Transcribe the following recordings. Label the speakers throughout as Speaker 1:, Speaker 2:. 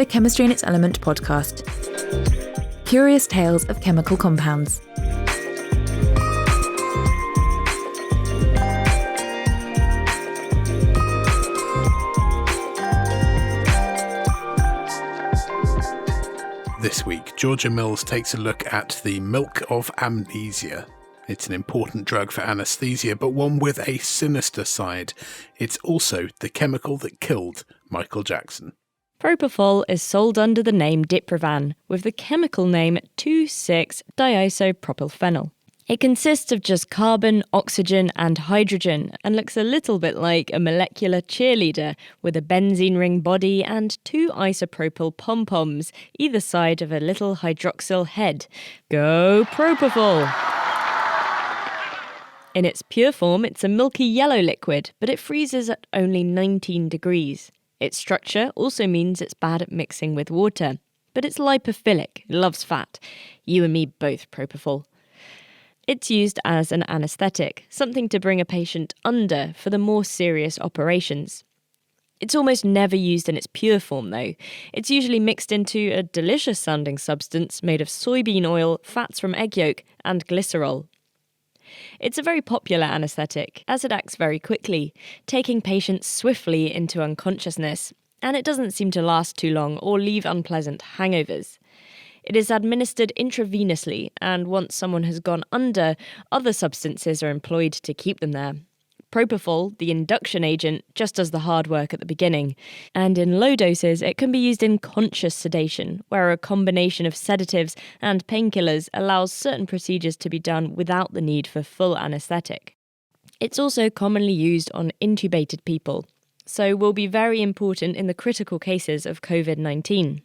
Speaker 1: the Chemistry in its Element podcast. Curious tales of chemical compounds.
Speaker 2: This week, Georgia Mills takes a look at the milk of amnesia. It's an important drug for anaesthesia, but one with a sinister side. It's also the chemical that killed Michael Jackson.
Speaker 3: Propofol is sold under the name Diprivan, with the chemical name 2,6-diisopropylphenyl. It consists of just carbon, oxygen and hydrogen and looks a little bit like a molecular cheerleader with a benzene ring body and two isopropyl pom-poms either side of a little hydroxyl head. Go Propofol! In its pure form, it's a milky yellow liquid, but it freezes at only 19 degrees. Its structure also means it's bad at mixing with water, but it's lipophilic, it loves fat. You and me both, Propofol. It's used as an anaesthetic, something to bring a patient under for the more serious operations. It's almost never used in its pure form, though. It's usually mixed into a delicious-sounding substance made of soybean oil, fats from egg yolk, and glycerol. It's a very popular anaesthetic, as it acts very quickly, taking patients swiftly into unconsciousness, and it doesn't seem to last too long or leave unpleasant hangovers. It is administered intravenously, and once someone has gone under, other substances are employed to keep them there. Propofol, the induction agent, just does the hard work at the beginning, and in low doses it can be used in conscious sedation, where a combination of sedatives and painkillers allows certain procedures to be done without the need for full anaesthetic. It's also commonly used on intubated people, so will be very important in the critical cases of COVID-19.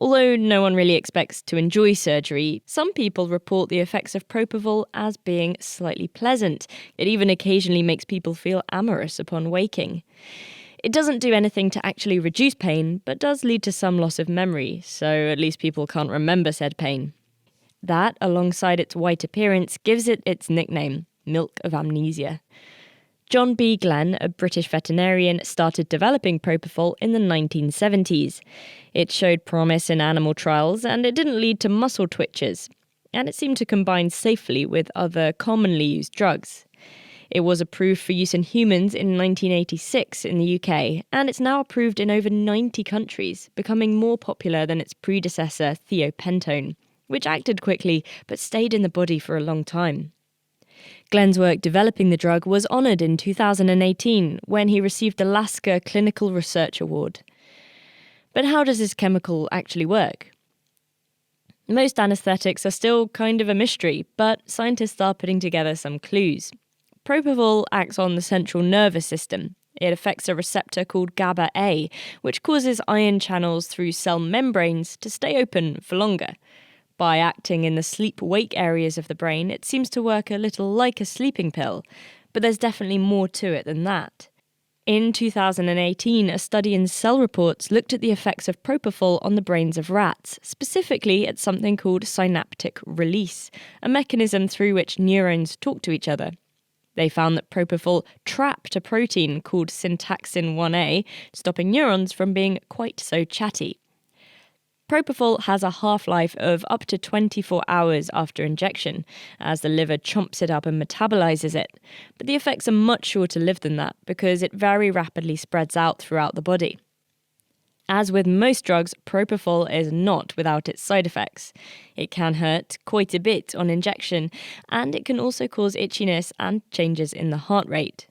Speaker 3: Although no one really expects to enjoy surgery, some people report the effects of Propofol as being slightly pleasant. It even occasionally makes people feel amorous upon waking. It doesn't do anything to actually reduce pain, but does lead to some loss of memory, so at least people can't remember said pain. That, alongside its white appearance, gives it its nickname, milk of amnesia. John B. Glenn, a British veterinarian, started developing Propofol in the 1970s. It showed promise in animal trials, and it didn't lead to muscle twitches, and it seemed to combine safely with other commonly used drugs. It was approved for use in humans in 1986 in the UK, and it's now approved in over 90 countries, becoming more popular than its predecessor, thiopentone, which acted quickly but stayed in the body for a long time. Glenn's work developing the drug was honoured in 2018 when he received the Lasker Clinical Research Award. But how does this chemical actually work? Most anaesthetics are still kind of a mystery, but scientists are putting together some clues. Propofol acts on the central nervous system. It affects a receptor called GABA-A, which causes ion channels through cell membranes to stay open for longer. By acting in the sleep-wake areas of the brain, it seems to work a little like a sleeping pill, but there's definitely more to it than that. In 2018, a study in Cell Reports looked at the effects of Propofol on the brains of rats, specifically at something called synaptic release, a mechanism through which neurons talk to each other. They found that Propofol trapped a protein called syntaxin 1A, stopping neurons from being quite so chatty. Propofol has a half-life of up to 24 hours after injection, as the liver chomps it up and metabolizes it, but the effects are much shorter lived than that because it very rapidly spreads out throughout the body. As with most drugs, Propofol is not without its side effects. It can hurt quite a bit on injection, and it can also cause itchiness and changes in the heart rate.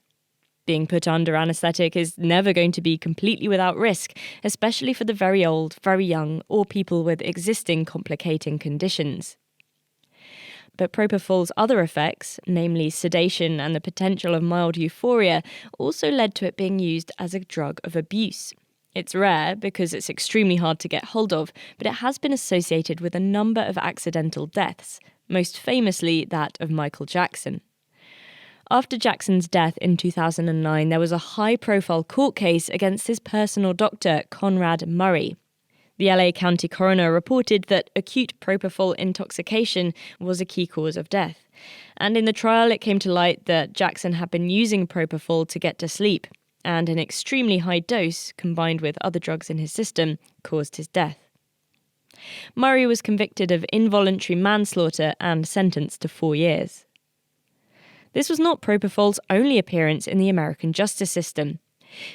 Speaker 3: Being put under anaesthetic is never going to be completely without risk, especially for the very old, very young, or people with existing complicating conditions. But Propofol's other effects, namely sedation and the potential of mild euphoria, also led to it being used as a drug of abuse. It's rare because it's extremely hard to get hold of, but it has been associated with a number of accidental deaths, most famously that of Michael Jackson. After Jackson's death in 2009, there was a high-profile court case against his personal doctor, Conrad Murray. The LA County coroner reported that acute propofol intoxication was a key cause of death. And in the trial, it came to light that Jackson had been using propofol to get to sleep. and an extremely high dose, combined with other drugs in his system, caused his death. Murray was convicted of involuntary manslaughter and sentenced to 4 years. This was not Propofol's only appearance in the American justice system.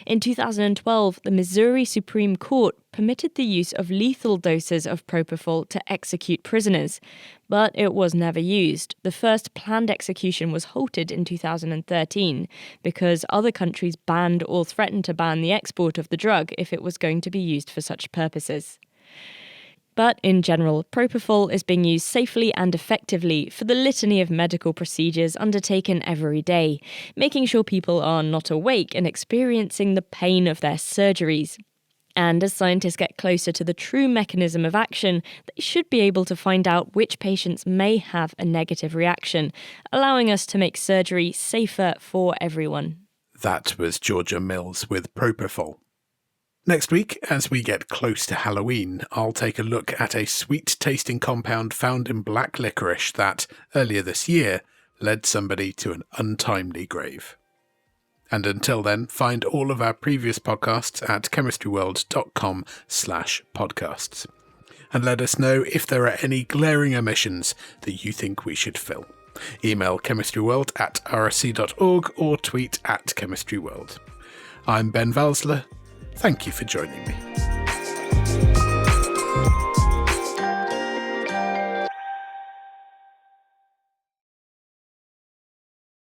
Speaker 3: In 2012, the Missouri Supreme Court permitted the use of lethal doses of Propofol to execute prisoners, but it was never used. The first planned execution was halted in 2013 because other countries banned or threatened to ban the export of the drug if it was going to be used for such purposes. But in general, Propofol is being used safely and effectively for the litany of medical procedures undertaken every day, making sure people are not awake and experiencing the pain of their surgeries. And as scientists get closer to the true mechanism of action, they should be able to find out which patients may have a negative reaction, allowing us to make surgery safer for everyone.
Speaker 2: That was Georgia Mills with Propofol. Next week, as we get close to Halloween, I'll take a look at a sweet-tasting compound found in black licorice that, earlier this year, led somebody to an untimely grave. And until then, find all of our previous podcasts at chemistryworld.com/podcasts. And let us know if there are any glaring omissions that you think we should fill. Email chemistryworld@rsc.org or tweet @chemistryworld. I'm Ben Valsler. Thank you for joining me.